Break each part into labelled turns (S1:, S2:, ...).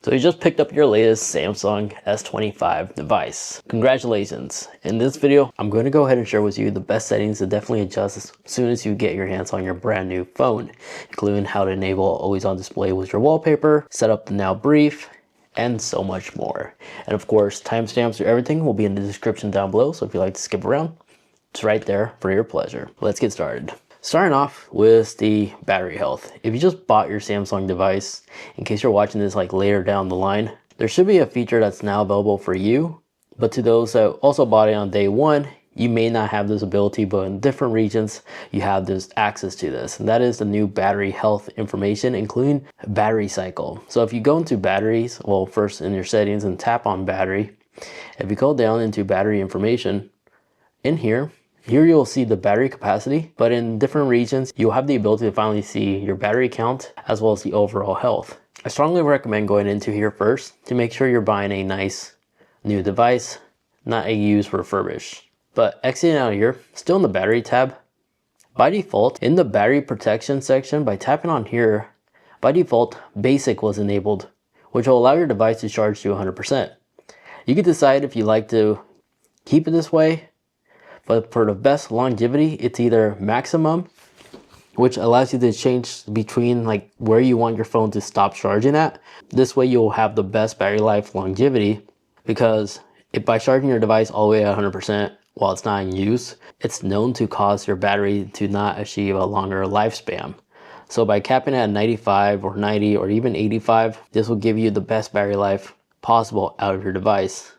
S1: So you just picked up your latest Samsung S25 device. Congratulations. In this video, I'm going to go ahead and share with you the best settings to definitely adjust as soon as you get your hands on your brand new phone, including how to enable always on display with your wallpaper, set up the now brief, and so much more. And of course, timestamps for everything will be in the description down below, so if you like to skip around, it's right there for your pleasure. Let's get started. Starting off with the battery health. If you just bought your Samsung device, in case you're watching this like later down the line, there should be a feature that's now available for you. But to those that also bought it on day one, you may not have this ability, but in different regions, you have this access to this. And that is the new battery health information, including battery cycle. So if you go into batteries, well, first in your settings and tap on battery, if you go down into battery information, in here you'll see the battery capacity, but in different regions, you'll have the ability to finally see your battery count as well as the overall health. I strongly recommend going into here first to make sure you're buying a nice new device, not a used refurbished. But exiting out of here, still in the battery tab, by default, in the battery protection section, by tapping on here, by default, basic was enabled, which will allow your device to charge to 100%. You can decide if you like to keep it this way, but for the best longevity, it's either maximum, which allows you to change between like where you want your phone to stop charging at. This way you'll have the best battery life longevity, because if by charging your device all the way at 100% while it's not in use, it's known to cause your battery to not achieve a longer lifespan. So by capping it at 95 or 90 or even 85, this will give you the best battery life possible out of your device.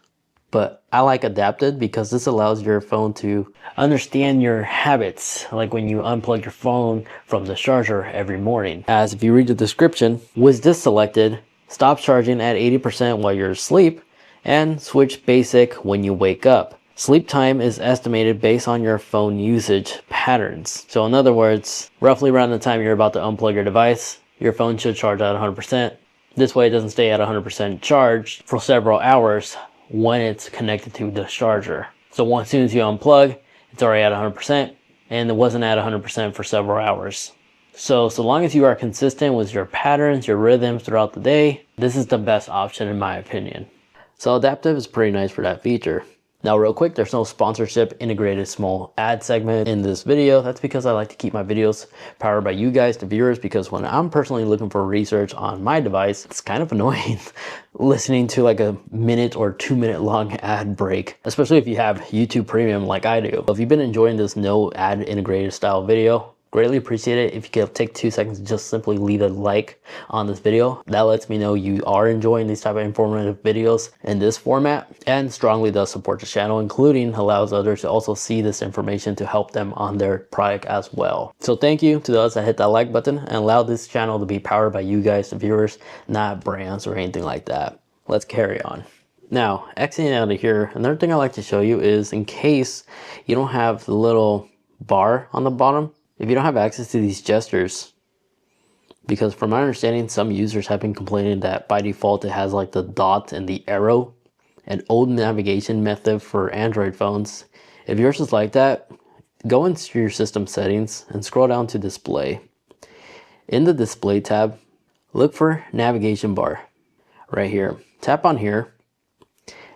S1: But I like adapted because this allows your phone to understand your habits, like when you unplug your phone from the charger every morning. As if you read the description, with this selected, stop charging at 80% while you're asleep and switch basic when you wake up. Sleep time is estimated based on your phone usage patterns. So in other words, roughly around the time you're about to unplug your device, your phone should charge at 100%. This way it doesn't stay at 100% charge for several hours when it's connected to the charger. So as soon as you unplug, it's already at 100% and it wasn't at 100% for several hours. So long as you are consistent with your patterns, your rhythms throughout the day, this is the best option in my opinion. So adaptive is pretty nice for that feature. Now real quick, there's no sponsorship integrated small ad segment in this video. That's because I like to keep my videos powered by you guys, the viewers, because when I'm personally looking for research on my device, it's kind of annoying listening to like a minute or 2 minute long ad break, especially if you have YouTube Premium like I do. If you've been enjoying this no ad integrated style video, greatly appreciate it if you could take 2 seconds to just simply leave a like on this video. That lets me know you are enjoying these type of informative videos in this format, and strongly does support the channel, including allows others to also see this information to help them on their product as well. So thank you to those that hit that like button and allow this channel to be powered by you guys, the viewers, not brands or anything like that. Let's carry on. Now, exiting out of here, another thing I like to show you is in case you don't have the little bar on the bottom, if you don't have access to these gestures, because from my understanding, some users have been complaining that by default it has like the dot and the arrow, an old navigation method for Android phones. If yours is like that, go into your system settings and scroll down to display. In the display tab, look for navigation bar right here. Tap on here.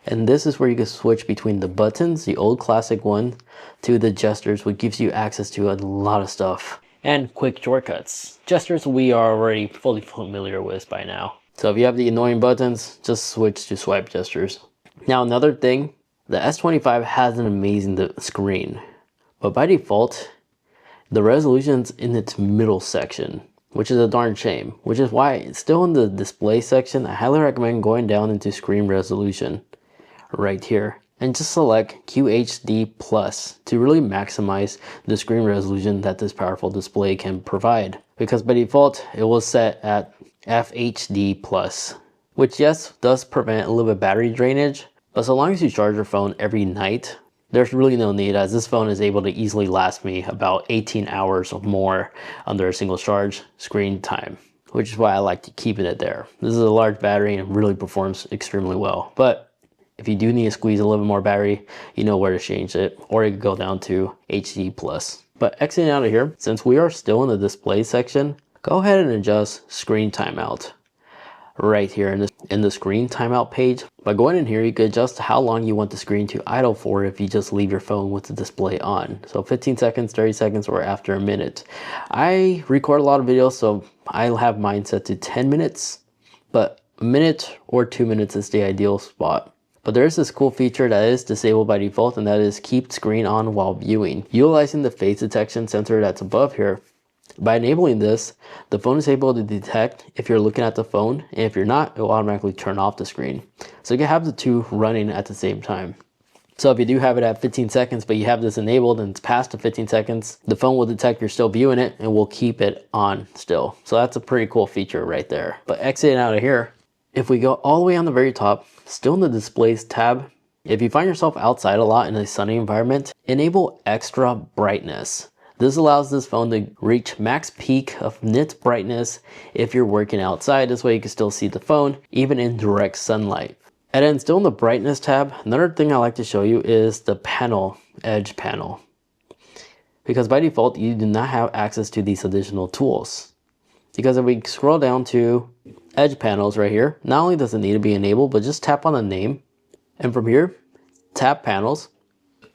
S1: And this is where you can switch between the buttons, the old classic one, to the gestures, which gives you access to a lot of stuff. And quick shortcuts. Gestures we are already fully familiar with by now. So if you have the annoying buttons, just switch to swipe gestures. Now another thing, the S25 has an amazing screen. But by default, the resolution's in its middle section, which is a darn shame. Which is why it's still in the display section. I highly recommend going down into screen resolution right here and just select QHD Plus to really maximize the screen resolution that this powerful display can provide, because by default it was set at FHD Plus, which yes does prevent a little bit of battery drainage, but so long as you charge your phone every night, there's really no need, as this phone is able to easily last me about 18 hours or more under a single charge screen time, which is why I like to keep it there. This is a large battery and really performs extremely well. But if you do need to squeeze a little bit more battery, you know where to change it, or you can go down to HD Plus. But exiting out of here, since we are still in the display section, go ahead and adjust screen timeout. right here in the screen timeout page. By going in here, you can adjust how long you want the screen to idle for if you just leave your phone with the display on. So 15 seconds, 30 seconds, or after a minute. I record a lot of videos, so I'll have mine set to 10 minutes, but a minute or 2 minutes is the ideal spot. But there is this cool feature that is disabled by default, and that is keep screen on while viewing. Utilizing the face detection sensor that's above here, by enabling this, the phone is able to detect if you're looking at the phone, and if you're not, it will automatically turn off the screen. So you can have the two running at the same time. So if you do have it at 15 seconds, but you have this enabled and it's past the 15 seconds, the phone will detect you're still viewing it and will keep it on still. So that's a pretty cool feature right there. But exiting out of here, if we go all the way on the very top, still in the displays tab, if you find yourself outside a lot in a sunny environment, enable extra brightness. This allows this phone to reach max peak of nit brightness if you're working outside. This way you can still see the phone even in direct sunlight. And then still in the brightness tab, another thing I like to show you is the panel, edge panel. Because by default, you do not have access to these additional tools. Because if we scroll down to edge panels right here, not only does it need to be enabled, but just tap on the name. And from here, tap panels.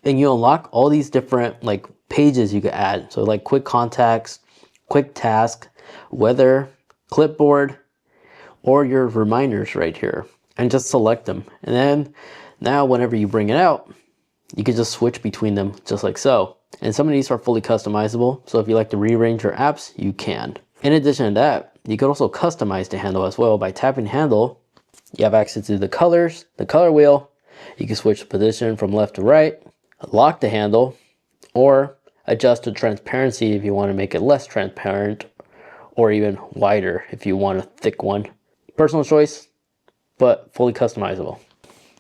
S1: And you unlock all these different like pages you could add. So like quick contacts, quick task, weather, clipboard, or your reminders right here. And just select them. And then now whenever you bring it out, you can just switch between them just like so. And some of these are fully customizable. So if you like to rearrange your apps, you can. In addition to that, you can also customize the handle as well. By tapping handle, you have access to the colors, the color wheel. You can switch the position from left to right, lock the handle, or adjust the transparency if you want to make it less transparent, or even wider if you want a thick one. Personal choice, but fully customizable.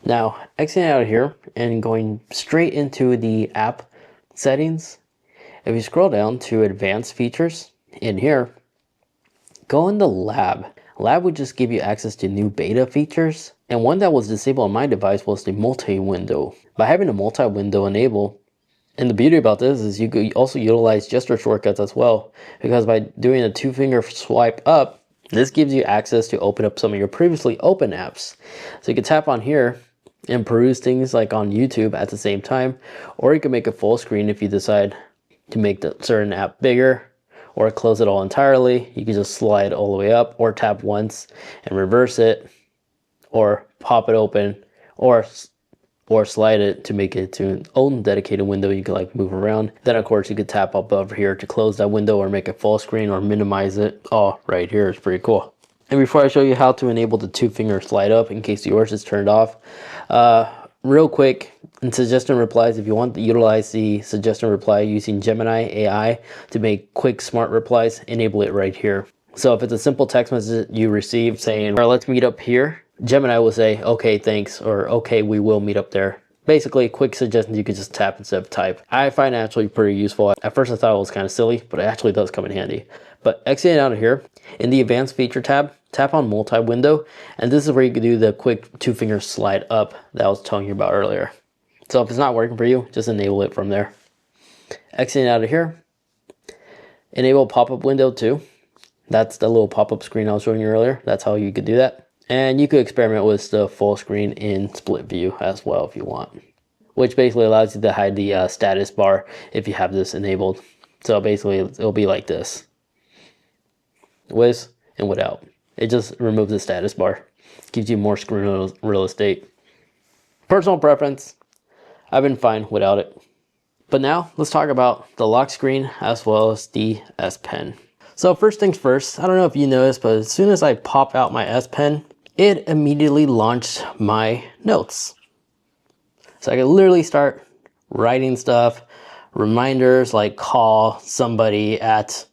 S1: Now, exiting out of here and going straight into the app settings, if you scroll down to advanced features in here, go into lab. Lab would just give you access to new beta features. And one that was disabled on my device was the multi-window. By having the multi-window enabled, and the beauty about this is you could also utilize gesture shortcuts as well, because by doing a 2-finger swipe up, this gives you access to open up some of your previously open apps. So you can tap on here and peruse things like on YouTube at the same time, or you can make a full screen if you decide to make the certain app bigger, or close it all entirely. You can just slide all the way up, or tap once and reverse it, or pop it open, or slide it to make it to an own dedicated window you can like move around. Then of course you could tap up over here to close that window or make it full screen or minimize it. Oh, right here is pretty cool. And before I show you how to enable the 2-finger slide up in case yours is turned off, real quick, in suggestion replies, if you want to utilize the suggestion reply using Gemini AI to make quick smart replies, enable it right here. So if it's a simple text message you receive saying, all right, let's meet up here, Gemini will say, okay, thanks, or okay, we will meet up there. Basically, quick suggestions you could just tap instead of type. I find it actually pretty useful. At first I thought it was kind of silly, but it actually does come in handy. But exiting out of here, in the advanced feature tab, tap on multi-window, and this is where you can do the quick 2-finger slide up that I was telling you about earlier. So if it's not working for you, just enable it from there. Exiting out of here, enable pop-up window too. That's the little pop-up screen I was showing you earlier. That's how you could do that. And you could experiment with the full screen in split view as well if you want, which basically allows you to hide the status bar if you have this enabled. So basically it'll be like this, with and without. It just removes the status bar, gives you more screen real estate. Personal preference, I've been fine without it. But now let's talk about the lock screen as well as the S Pen. So first things first, I don't know if you noticed, but as soon as I pop out my S Pen, it immediately launched my notes. So I could literally start writing stuff, reminders like call somebody at,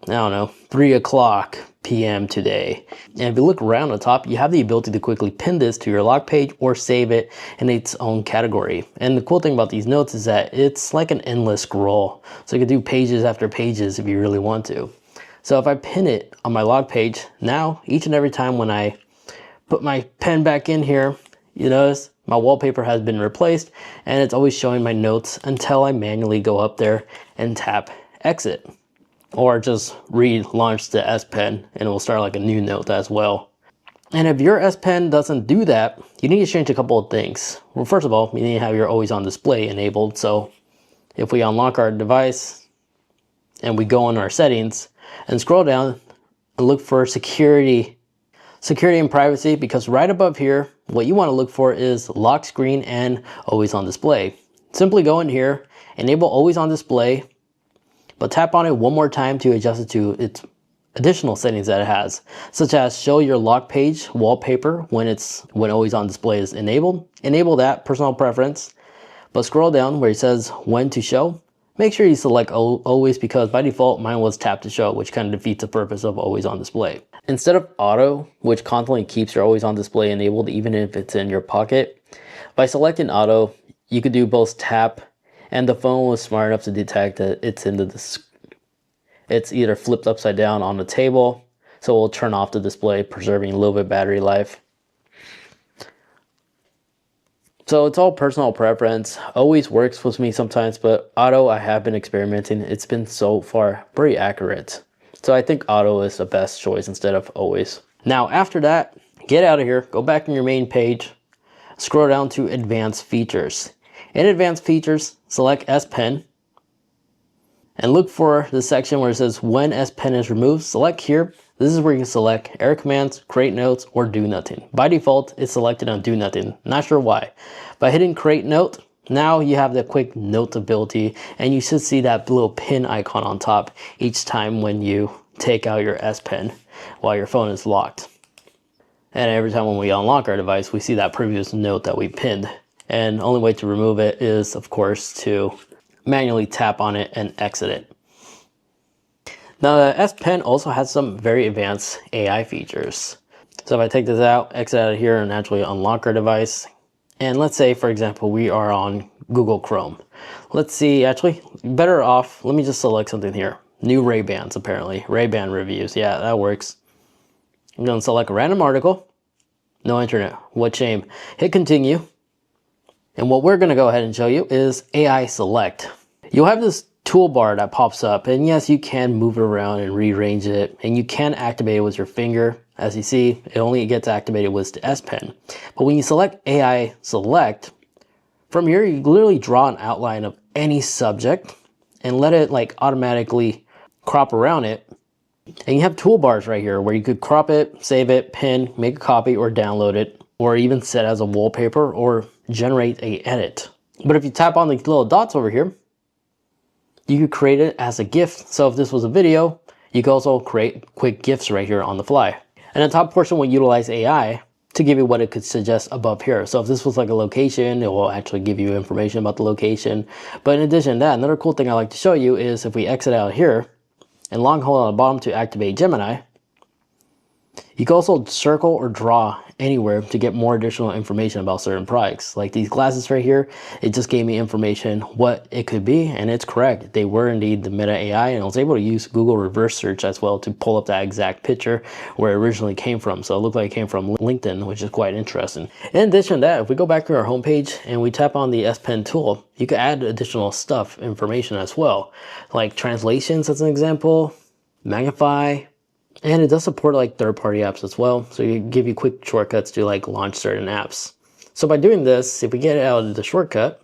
S1: I don't know, 3:00 p.m. today. And if you look around the top, you have the ability to quickly pin this to your lock page or save it in its own category. And the cool thing about these notes is that it's like an endless scroll. So you can do pages after pages if you really want to. So if I pin it on my log page, now each and every time when I put my pen back in here, you notice my wallpaper has been replaced and it's always showing my notes until I manually go up there and tap exit, or just relaunch the S Pen and it will start like a new note as well. And if your S Pen doesn't do that, you need to change a couple of things. Well, first of all, you need to have your always on display enabled. So if we unlock our device and we go in our settings and scroll down and look for security and privacy, because right above here, what you want to look for is lock screen and always on display. Simply go in here, enable always on display, but tap on it one more time to adjust it to its additional settings that it has, such as show your lock page wallpaper when always on display is enabled. Enable that personal preference, but scroll down where it says when to show. Make sure you select always, because by default mine was tap to show, which kind of defeats the purpose of always on display. Instead of auto, which constantly keeps your always on display enabled even if it's in your pocket, by selecting auto, you could do both tap, and the phone was smart enough to detect that it's either flipped upside down on the table, so it will turn off the display, preserving a little bit of battery life. So it's all personal preference. Always works with me sometimes, but auto, I have been experimenting. It's been so far pretty accurate. So I think auto is the best choice instead of always. Now after that, get out of here, go back on your main page, scroll down to advanced features. In advanced features, select S Pen and look for the section where it says when S Pen is removed. Select here. This is where you can select error commands, create notes, or do nothing. By default, it's selected on do nothing. Not sure why. By hitting create note, now you have the quick note ability, and you should see that little pin icon on top each time when you take out your S Pen while your phone is locked. And every time when we unlock our device, we see that previous note that we pinned. And the only way to remove it is, of course, to manually tap on it and exit it. Now the S Pen also has some very advanced AI features. So if I take this out, exit out of here, and actually unlock our device, and let's say, for example, we are on Google Chrome. Let's see, actually, better off, let me just select something here. New Ray-Bans, apparently. Ray-Ban reviews, yeah, that works. I'm going to select a random article. No internet, what shame. Hit continue. And what we're going to go ahead and show you is AI Select. You'll have this toolbar that pops up, and yes, you can move it around and rearrange it, and you can activate it with your finger. As you see, it only gets activated with the S Pen. But when you select AI Select, from here you literally draw an outline of any subject and let it like automatically crop around it. And you have toolbars right here where you could crop it, save it, pin, make a copy, or download it, or even set as a wallpaper or generate a edit. But if you tap on these little dots over here, you could create it as a GIF. So if this was a video, you could also create quick GIFs right here on the fly. And the top portion will utilize AI to give you what it could suggest above here. So if this was like a location, it will actually give you information about the location. But in addition to that, another cool thing I like to show you is if we exit out here and long hold on the bottom to activate Gemini, you can also circle or draw anywhere to get more additional information about certain products. Like these glasses right here, it just gave me information what it could be, and it's correct. They were indeed the Meta AI, and I was able to use Google reverse search as well to pull up that exact picture where it originally came from. So it looked like it came from LinkedIn, which is quite interesting. In addition to that, if we go back to our homepage and we tap on the S Pen tool, you can add additional stuff, information as well, like translations as an example, magnify. And it does support like third-party apps as well. So you give you quick shortcuts to like launch certain apps. So by doing this, if we get out of the shortcut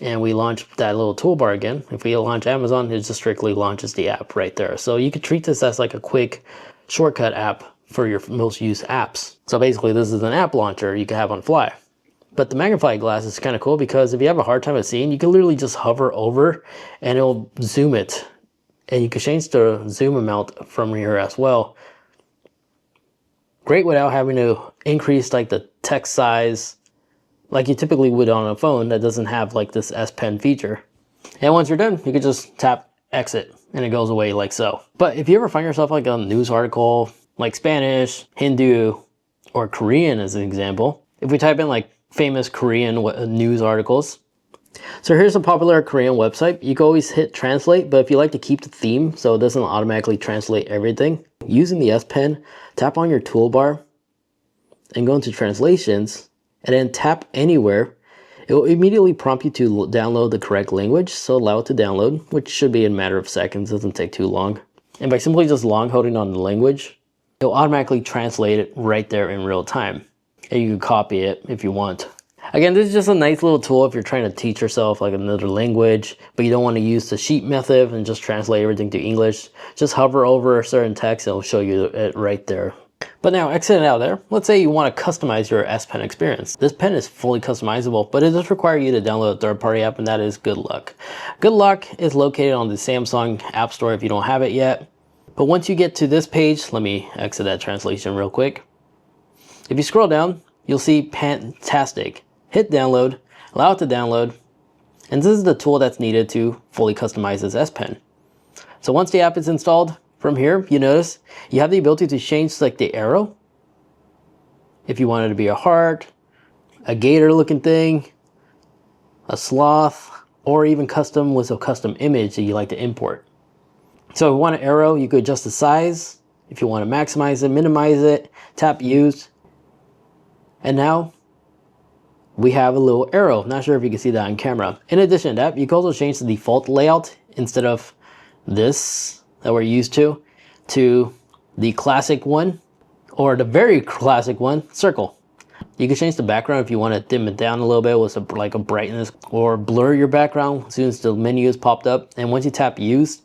S1: and we launch that little toolbar again, if we launch Amazon, it just strictly launches the app right there. So you could treat this as like a quick shortcut app for your most used apps. So basically this is an app launcher you can have on fly. But the magnifying glass is kind of cool because if you have a hard time of seeing, you can literally just hover over and it'll zoom it. And you can change the zoom amount from here as well. Great without having to increase like the text size like you typically would on a phone that doesn't have like this S Pen feature. And once you're done, you can just tap exit and it goes away like so. But if you ever find yourself like a news article, like Spanish, Hindu, or Korean as an example, if we type in like famous Korean news articles, so here's a popular Korean website. You can always hit translate, but if you like to keep the theme so it doesn't automatically translate everything, using the S Pen, tap on your toolbar and go into translations and then tap anywhere. It will immediately prompt you to download the correct language, so allow it to download, which should be in a matter of seconds, doesn't take too long. And by simply just long holding on the language, it'll automatically translate it right there in real time. And you can copy it if you want. Again, this is just a nice little tool if you're trying to teach yourself like another language, but you don't want to use the sheet method and just translate everything to English. Just hover over a certain text and it'll show you it right there. But now, exiting out of there, let's say you want to customize your S Pen experience. This pen is fully customizable, but it does require you to download a third-party app, and that is Good Luck. Good Luck is located on the Samsung App Store if you don't have it yet. But once you get to this page, let me exit that translation real quick. If you scroll down, you'll see Fantastic. Hit download, allow it to download, and this is the tool that's needed to fully customize this S Pen. So once the app is installed, from here, you notice you have the ability to change like the arrow. If you want it to be a heart, a gator looking thing, a sloth, or even custom with a custom image that you like to import. So if you want an arrow, you could adjust the size. If you want to maximize it, minimize it, tap use. And now we have a little arrow. Not sure if you can see that on camera. In addition to that, you can also change the default layout instead of this that we're used to the classic one, or the very classic one, circle. You can change the background if you want to dim it down a little bit with like a brightness, or blur your background as soon as the menu is popped up. And once you tap use,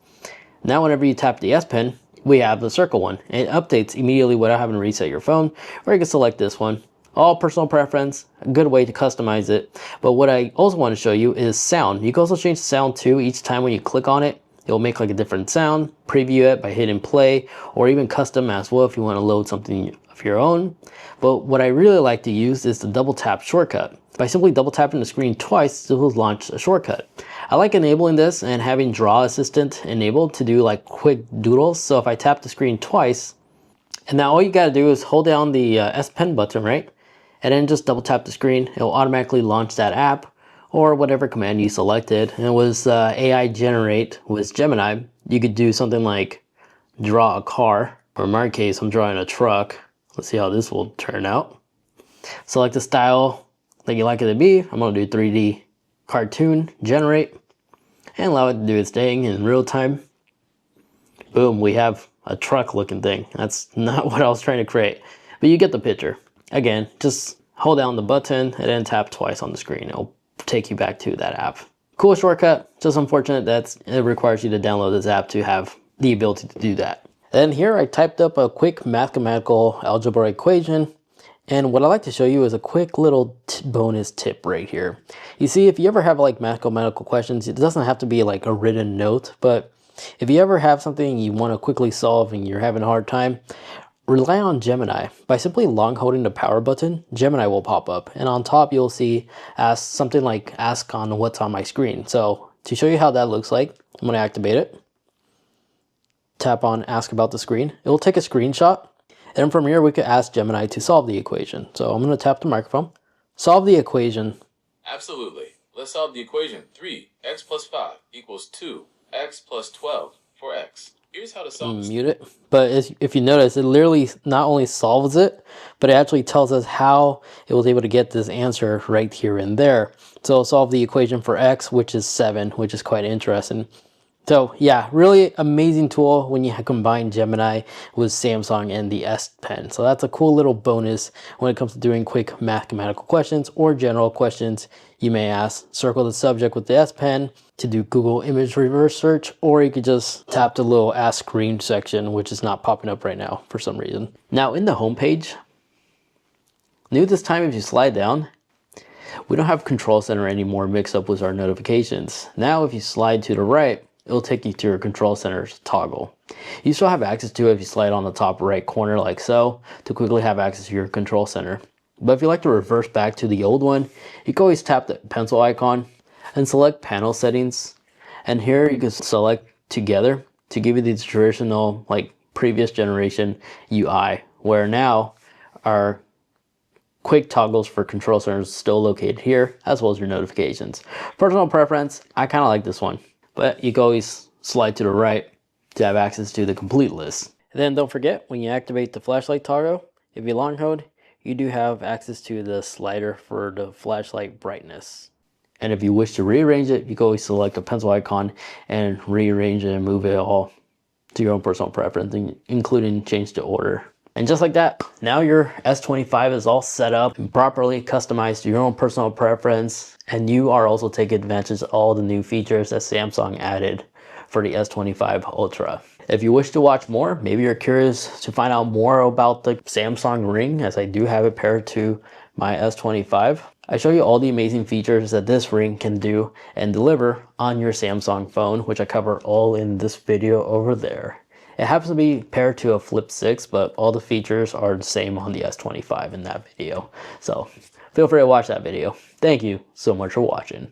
S1: now whenever you tap the S Pen, we have the circle one. It updates immediately without having to reset your phone, or you can select this one. All personal preference, a good way to customize it. But what I also want to show you is sound. You can also change the sound too. Each time when you click on it, it'll make like a different sound, preview it by hitting play, or even custom as well if you want to load something of your own. But what I really like to use is the double tap shortcut. By simply double tapping the screen twice, this will launch a shortcut. I like enabling this and having Draw Assistant enabled to do like quick doodles. So if I tap the screen twice, and now all you gotta do is hold down the S Pen button, right? And then just double tap the screen, it'll automatically launch that app, or whatever command you selected. And it was AI generate with Gemini. You could do something like draw a car, or in my case, I'm drawing a truck. Let's see how this will turn out. Select the style that you like it to be. I'm gonna do 3D cartoon, generate, and allow it to do its thing in real time. Boom, we have a truck looking thing. That's not what I was trying to create, but you get the picture. Again, just hold down the button and then tap twice on the screen. It'll take you back to that app. Cool shortcut, just unfortunate that it requires you to download this app to have the ability to do that. And here I typed up a quick mathematical algebra equation, and what I like to show you is a quick little bonus tip right here. You see, if you ever have like mathematical questions, it doesn't have to be like a written note, but if you ever have something you want to quickly solve and you're having a hard time, rely on Gemini. By simply long holding the power button, Gemini will pop up, and on top you'll see something like ask on what's on my screen. So to show you how that looks like, I'm going to activate it. Tap on ask about the screen. It will take a screenshot, and from here we could ask Gemini to solve the equation. So I'm going to tap the microphone. Solve the equation.
S2: Absolutely. Let's solve the equation. 3x plus 5 equals 2x plus 12 for x. Here's how to solve this.
S1: Mute it. But if you notice, it literally not only solves it, but it actually tells us how it was able to get this answer right here and there. So it'll solve the equation for x, which is 7, which is quite interesting. So yeah, really amazing tool when you combine Gemini with Samsung and the S Pen. So that's a cool little bonus when it comes to doing quick mathematical questions or general questions you may ask. Circle the subject with the S Pen to do Google image reverse search, or you could just tap the little ask screen section, which is not popping up right now for some reason. Now in the home page, new this time, if you slide down, we don't have Control Center anymore mixed up with our notifications. Now if you slide to the right, it'll take you to your Control Center's toggle. You still have access to it if you slide on the top right corner like so to quickly have access to your Control Center. But if you like to reverse back to the old one, you can always tap the pencil icon and select panel settings. And here you can select together to give you the traditional like previous generation UI, where now our quick toggles for Control Center is still located here, as well as your notifications. Personal preference, I kind of like this one. But you can always slide to the right to have access to the complete list. And then don't forget, when you activate the flashlight toggle, if you long hold, you do have access to the slider for the flashlight brightness. And if you wish to rearrange it, you can always select the pencil icon and rearrange it and move it all to your own personal preference, including change the order. And just like that, now your S25 is all set up and properly customized to your own personal preference. And you are also taking advantage of all the new features that Samsung added for the S25 Ultra. If you wish to watch more, maybe you're curious to find out more about the Samsung Ring, as I do have it paired to my S25. I show you all the amazing features that this ring can do and deliver on your Samsung phone, which I cover all in this video over there. It happens to be paired to a Flip 6, but all the features are the same on the S25 in that video. So feel free to watch that video. Thank you so much for watching.